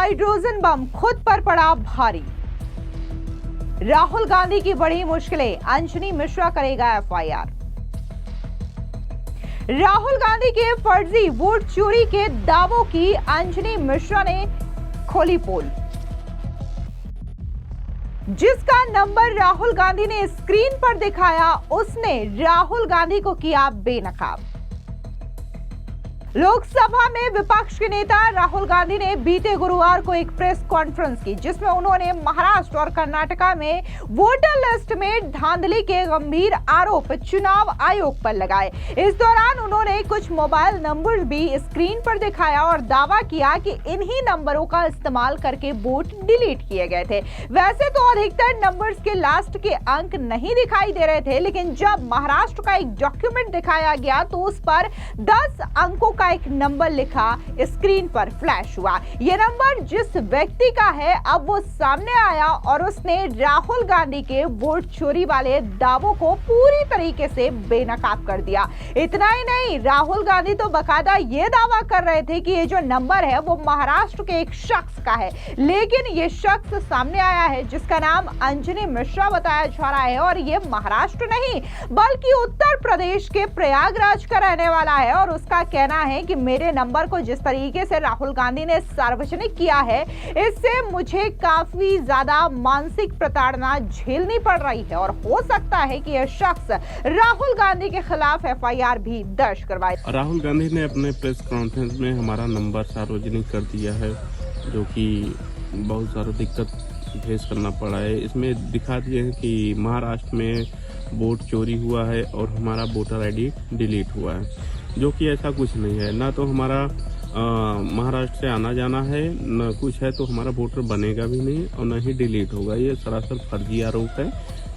Hydrogen bomb खुद पर पड़ा भारी। राहुल गांधी की बड़ी मुश्किलें, अंजनी मिश्रा करेगा एफआईआर। राहुल गांधी के फर्जी वोट चोरी के दावों की अंजनी मिश्रा ने खोली पोल। जिसका नंबर राहुल गांधी ने स्क्रीन पर दिखाया, उसने राहुल गांधी को किया बेनकाब। लोकसभा में विपक्ष के नेता राहुल गांधी ने बीते गुरुवार को एक प्रेस कॉन्फ्रेंस की, जिसमें उन्होंने महाराष्ट्र और कर्नाटका में वोटर लिस्ट में धांधली के गंभीर आरोप चुनाव आयोग पर लगाए। इस दौरान उन्होंने कुछ मोबाइल नंबर भी स्क्रीन पर दिखाया और दावा किया कि इन्हीं नंबरों का इस्तेमाल करके वोट डिलीट किए गए थे। वैसे तो अधिकतर नंबर्स के लास्ट के अंक नहीं दिखाई दे रहे थे, लेकिन जब महाराष्ट्र का एक डॉक्यूमेंट दिखाया गया तो उस पर 10 अंकों का एक नंबर लिखा स्क्रीन पर फ्लैश हुआ। यह नंबर जिस व्यक्ति का है, अब वो सामने आया और उसने राहुल गांधी के वोट चोरी वाले दावों को पूरी तरीके से बेनकाब कर दिया। इतना ही नहीं, राहुल गांधी तो बकायदा ये दावा कर रहे थे कि ये जो नंबर है वो महाराष्ट्र के एक शख्स का है, लेकिन ये शख्स सामने आया है जिसका नाम अंजनी मिश्रा बताया जा रहा है और ये महाराष्ट्र नहीं बल्कि उत्तर प्रदेश के प्रयागराज का रहने वाला है। और उसका कहना है कि मेरे नंबर को जिस तरीके से राहुल गांधी ने सार्वजनिक किया है, इससे मुझे काफी ज्यादा मानसिक प्रताड़ना झेलनी पड़ रही है और हो सकता है कि यह शख्स राहुल गांधी के खिलाफ एफआईआर भी दर्ज करवाए। राहुल गांधी ने अपने प्रेस कॉन्फ्रेंस में हमारा नंबर सार्वजनिक कर दिया है, जो कि बहुत सारा दिक्कत फेस करना पड़ा है। इसमें दिखा दिए हैं कि महाराष्ट्र में वोट चोरी हुआ है और हमारा वोटर आईडी डिलीट हुआ है, जो कि ऐसा कुछ नहीं है। ना तो हमारा महाराष्ट्र से आना जाना है, न कुछ है, तो हमारा वोटर बनेगा भी नहीं और न ही डिलीट होगा। ये सरासर फर्जी आरोप है,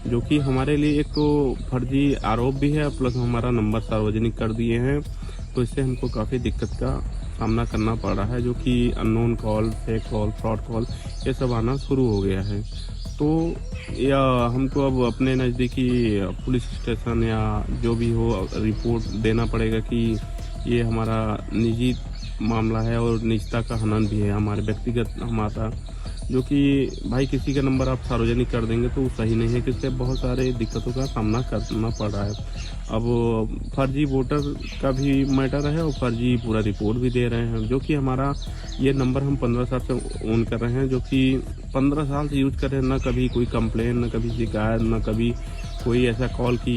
जो कि हमारे लिए एक तो फर्जी आरोप भी है, प्लस हमारा नंबर सार्वजनिक कर दिए हैं, तो इससे हमको काफ़ी दिक्कत का सामना करना पड़ रहा है, जो कि unknown call, fake call, fraud call ये सब आना शुरू हो गया है। तो या हमको अब अपने नज़दीकी पुलिस स्टेशन या जो भी हो रिपोर्ट देना पड़ेगा कि ये हमारा निजी मामला है और निजता का हनन भी है, हमारे व्यक्तिगत हमारा, जो कि भाई किसी का नंबर आप सार्वजनिक कर देंगे तो सही नहीं है, किससे बहुत सारे दिक्कतों का सामना करना पड़ रहा है। अब फर्जी वोटर का भी मैटर है और फर्जी पूरा रिपोर्ट भी दे रहे हैं, जो कि हमारा ये नंबर हम 15 साल से ऑन कर रहे हैं, जो कि 15 साल से यूज कर रहे हैं। ना कभी कोई कंप्लेन, ना कभी शिकायत, ना कभी कोई ऐसा कॉल कि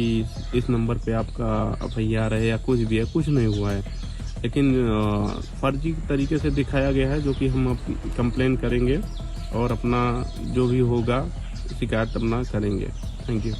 इस नंबर पे आपका एफआईआर है या कुछ भी है, कुछ नहीं हुआ है। लेकिन फर्जी तरीके से दिखाया गया है, जो कि हम कंप्लेन करेंगे और अपना जो भी होगा शिकायत अपना करेंगे। Thank you.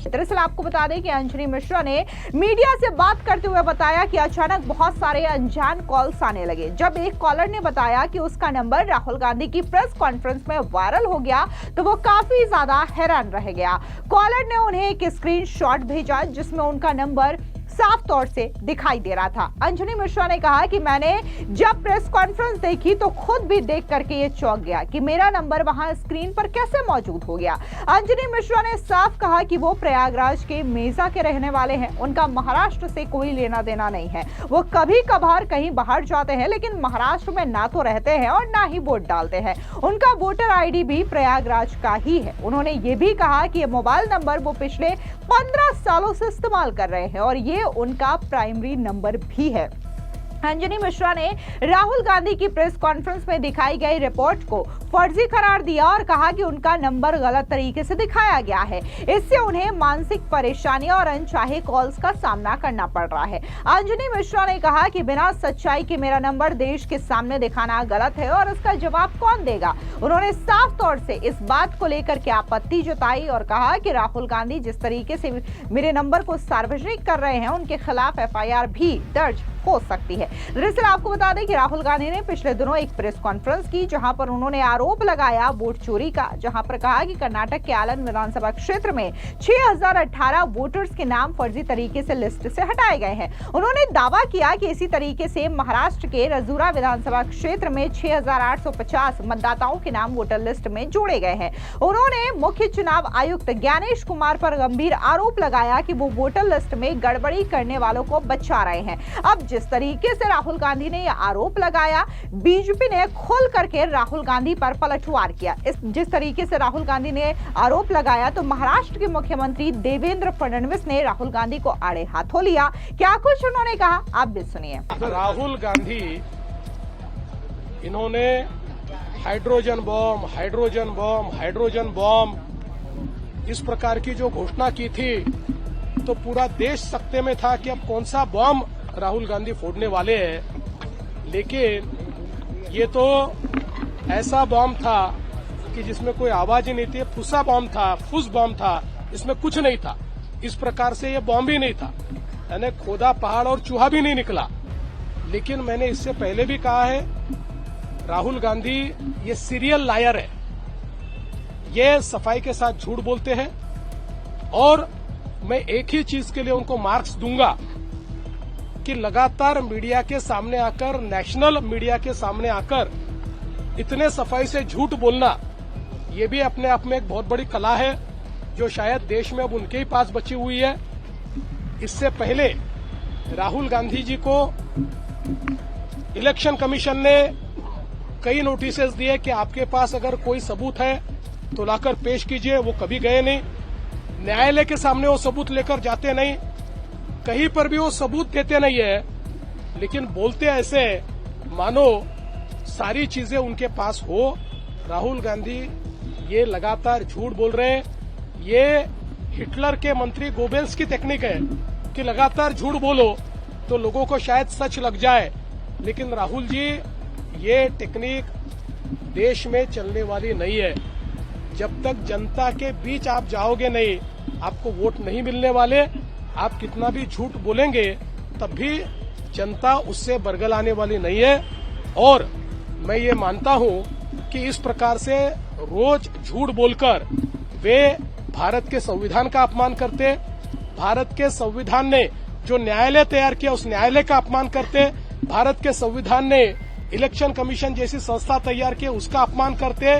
दरअसल आपको बता दें कि अंजनी मिश्रा ने मीडिया से बात करते हुए बताया कि अचानक बहुत सारे अनजान कॉल्स आने लगे। जब एक कॉलर ने बताया कि उसका नंबर राहुल गांधी की प्रेस कॉन्फ्रेंस में वायरल हो गया, तो वो काफी ज्यादा हैरान रह गया। कॉलर ने उन्हें एक स्क्रीनशॉट भेजा जिसमें उनका नंबर साफ तौर से दिखाई दे रहा था। अंजनी मिश्रा ने कहा कि मैंने जब प्रेस कॉन्फ्रेंस देखी तो खुद भी देख करके ये चौंक गया कि मेरा नंबर वहां स्क्रीन पर कैसे मौजूद हो गया। अंजनी मिश्रा ने साफ कहा कि वो प्रयागराज के मेजा के रहने वाले हैं, उनका महाराष्ट्र से कोई लेना देना नहीं है। वो कभी कभार कहीं बाहर जाते हैं, लेकिन महाराष्ट्र में ना तो रहते हैं और ना ही वोट डालते हैं। उनका वोटर आईडी भी प्रयागराज का ही है। उन्होंने ये भी कहा कि ये मोबाइल नंबर वो पिछले 15 सालों से इस्तेमाल कर रहे हैं और ये उनका प्राइमरी नंबर भी है। अंजनी मिश्रा ने राहुल गांधी की प्रेस कॉन्फ्रेंस में दिखाई गई रिपोर्ट को फर्जी करार दिया और कहा कि उनका नंबर गलत तरीके से दिखाया गया है। इससे उन्हें मानसिक परेशानियां और अनचाहे कॉल्स का सामना करना पड़ रहा है। अंजनी मिश्रा ने कहा कि बिना सच्चाई के मेरा नंबर देश के सामने दिखाना गलत है और इसका जवाब कौन देगा। उन्होंने साफ तौर से इस बात को लेकर के आपत्ति जताई और कहा कि राहुल गांधी जिस तरीके से मेरे नंबर को सार्वजनिक कर रहे हैं, उनके खिलाफ एफआईआर भी दर्ज हो सकती है। दरअसल आपको बता दें कि राहुल गांधी ने पिछले दिनों एक प्रेस कॉन्फ्रेंस की, जहां पर उन्होंने आरोप लगाया वोट चोरी का, जहां पर कहा कि कर्नाटक के आलन विधानसभा क्षेत्र में 6018 वोटर्स के नाम फर्जी तरीके से लिस्ट से हटाए गए हैं। उन्होंने दावा किया कि इसी तरीके से महाराष्ट्र के रजूरा विधानसभा क्षेत्र में 6850 मतदाताओं के नाम वोटर लिस्ट में जोड़े गए हैं। उन्होंने मुख्य चुनाव आयुक्त ज्ञानेश कुमार पर गंभीर आरोप लगाया कि वो वोटर लिस्ट में गड़बड़ी करने वालों को बचा रहे हैं। अब जिस जिस तरीके से राहुल गांधी ने यह आरोप लगाया, बीजेपी ने खोल करके राहुल गांधी पर पलटवार किया। जिस तरीके से राहुल गांधी ने आरोप लगाया तो महाराष्ट्र के मुख्यमंत्री देवेंद्र फडणवीस ने राहुल गांधी को आड़े हाथों लिया। क्या कुछ उन्होंने कहा, आप भी सुनिए। राहुल गांधी इन्होंने hydrogen bomb, hydrogen bomb, hydrogen bomb इस प्रकार की जो घोषणा की थी तो पूरा देश सकते में था कि अब कौन सा बम राहुल गांधी फोड़ने वाले हैं। लेकिन ये तो ऐसा बम था कि जिसमें कोई आवाज ही नहीं थी, फुसा बम था, फुस बम था, इसमें कुछ नहीं था। इस प्रकार से ये बम भी नहीं था, यानी खोदा पहाड़ और चूहा भी नहीं निकला। लेकिन मैंने इससे पहले भी कहा है, राहुल गांधी ये सीरियल लायर है, ये सफाई के साथ झूठ बोलते हैं। और मैं एक ही चीज के लिए उनको मार्क्स दूंगा कि लगातार मीडिया के सामने आकर, नेशनल मीडिया के सामने आकर इतने सफाई से झूठ बोलना, ये भी अपने आप में एक बहुत बड़ी कला है जो शायद देश में अब उनके ही पास बची हुई है। इससे पहले राहुल गांधी जी को इलेक्शन कमीशन ने कई नोटिसेस दिए कि आपके पास अगर कोई सबूत है तो लाकर पेश कीजिए। वो कभी गए नहीं, न्यायालय के सामने वो सबूत लेकर जाते नहीं, कहीं पर भी वो सबूत देते नहीं है, लेकिन बोलते ऐसे मानो सारी चीजें उनके पास हो। राहुल गांधी ये लगातार झूठ बोल रहे हैं। ये हिटलर के मंत्री गोबेल्स की टेक्निक है कि लगातार झूठ बोलो तो लोगों को शायद सच लग जाए। लेकिन राहुल जी, ये टेक्निक देश में चलने वाली नहीं है। जब तक जनता के बीच आप जाओगे नहीं, आपको वोट नहीं मिलने वाले। आप कितना भी झूठ बोलेंगे तब भी जनता उससे बरगलाने वाली नहीं है। और मैं ये मानता हूं कि इस प्रकार से रोज झूठ बोलकर वे भारत के संविधान का अपमान करते, भारत के संविधान ने जो न्यायालय तैयार किया उस न्यायालय का अपमान करते, भारत के संविधान ने इलेक्शन कमीशन जैसी संस्था तैयार की उसका अपमान करते,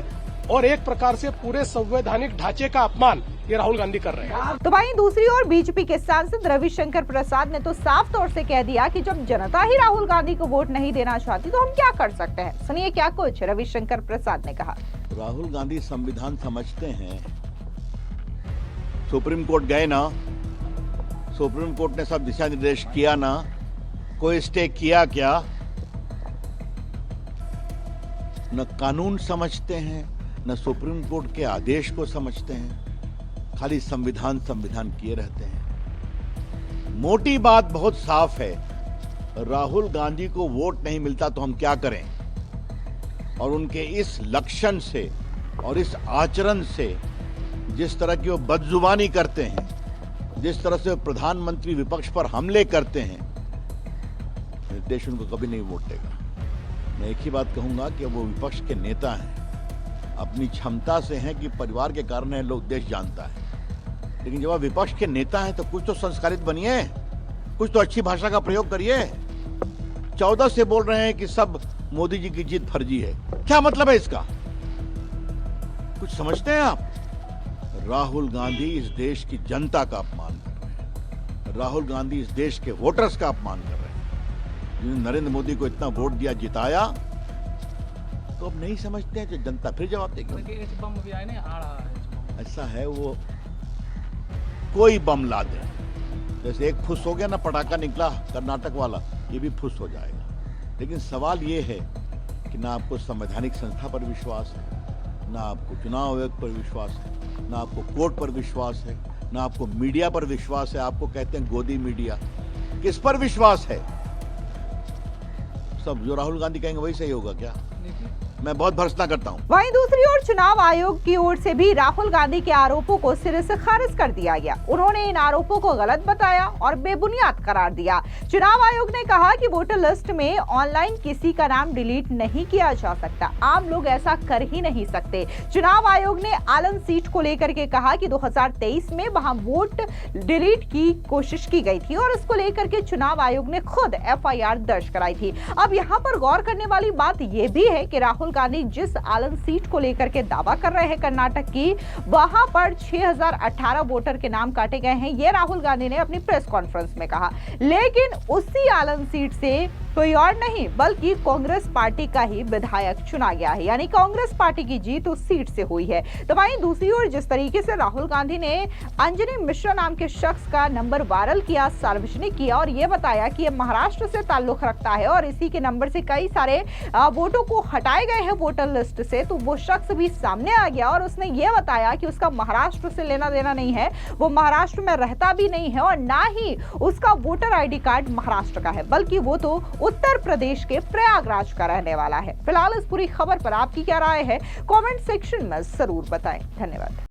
और एक प्रकार से पूरे संवैधानिक ढांचे का अपमान ये राहुल गांधी कर रहे हैं। तो वहीं दूसरी ओर बीजेपी के सांसद रविशंकर प्रसाद ने तो साफ तौर से कह दिया कि जब जनता ही राहुल गांधी को वोट नहीं देना चाहती तो हम क्या कर सकते हैं। सुनिए क्या कुछ रविशंकर प्रसाद ने कहा। राहुल गांधी संविधान समझते हैं। सुप्रीम कोर्ट गए ना, सुप्रीम कोर्ट ने सब दिशा निर्देश किया ना, कोई स्टे किया क्या? न कानून समझते हैं, न सुप्रीम कोर्ट के आदेश को समझते हैं, खाली संविधान संविधान किए रहते हैं। मोटी बात बहुत साफ है, राहुल गांधी को वोट नहीं मिलता तो हम क्या करें? और उनके इस लक्षण से और इस आचरण से, जिस तरह की वो बदजुबानी करते हैं, जिस तरह से प्रधानमंत्री विपक्ष पर हमले करते हैं, देश उनको कभी नहीं वोट देगा। मैं एक ही बात कहूंगा कि वो विपक्ष के नेता हैं, अपनी क्षमता से हैं कि परिवार के कारण है, लोग देश जानता है। लेकिन जब आप विपक्ष के नेता हैं तो कुछ तो संस्कारित बनिए, कुछ तो अच्छी भाषा का प्रयोग करिए। 14 से बोल रहे हैं कि सब मोदी जी की जीत फर्जी है, क्या मतलब है इसका? कुछ समझते हैं आप? राहुल गांधी इस देश की जनता का अपमान कर रहे हैं, राहुल गांधी इस देश के वोटर्स का अपमान कर रहे हैं। जिन्होंने नरेंद्र मोदी को इतना वोट दिया, जिताया, तो अब नहीं समझते हैं, तो जनता फिर जवाब देगी। ऐसा है, वो कोई बम ला दे, जैसे एक फुस हो गया ना, पटाखा निकला कर्नाटक वाला, ये भी फुस हो जाएगा। लेकिन सवाल ये है कि ना आपको संवैधानिक संस्था पर विश्वास है, ना आपको चुनाव आयोग पर विश्वास है, ना आपको कोर्ट पर विश्वास है, ना आपको मीडिया पर विश्वास है। आपको कहते हैं गोदी मीडिया, किस पर विश्वास है? सब जो राहुल गांधी कहेंगे वही सही होगा क्या? मैं बहुत भर्त्सना करता हूं। वहीं दूसरी ओर चुनाव आयोग की ओर से भी राहुल गांधी के आरोपों को सिरे से खारिज कर दिया गया। उन्होंने इन आरोपों को गलत बताया और बेबुनियाद करार दिया। चुनाव आयोग ने कहा कि वोटर लिस्ट में ऑनलाइन किसी का नाम डिलीट नहीं किया जा सकता, आम लोग ऐसा कर ही नहीं सकते। चुनाव आयोग ने आलन सीट को लेकर के कहा कि 2023 में वहां वोट डिलीट की कोशिश की गई थी और इसको लेकर के चुनाव आयोग ने खुद FIR दर्ज कराई थी। अब यहाँ पर गौर करने वाली बात यह भी है कि राहुल राहुल गांधी जिस आलन सीट को लेकर के दावा कर रहे हैं कर्नाटक की, वहां पर 6018 वोटर के नाम काटे गए हैं। ये राहुल गांधी ने अपनी प्रेस कॉन्फ्रेंस में कहा। लेकिन उसी आलन सीट से कोई और नहीं बल्कि कांग्रेस पार्टी का ही विधायक चुना गया है, यानी कांग्रेस पार्टी की जीत उस सीट से हुई है। तो वहीं दूसरी ओर जिस तरीके से राहुल गांधी ने अंजनी मिश्रा नाम के शख्स का नंबर वायरल किया, सार्वजनिक किया और यह बताया कि यह महाराष्ट्र से ताल्लुक रखता है और इसी के नंबर से कई सारे वोटों को हटाए गए हैं वोटर लिस्ट से, तो वो शख्स भी सामने आ गया और उसने यह बताया कि उसका महाराष्ट्र से लेना देना नहीं है, वो महाराष्ट्र में रहता भी नहीं है और ना ही उसका वोटर आईडी कार्ड महाराष्ट्र का है, बल्कि वो तो उत्तर प्रदेश के प्रयागराज का रहने वाला है। फिलहाल इस पूरी खबर पर आपकी क्या राय है, कमेंट सेक्शन में जरूर बताएं। धन्यवाद।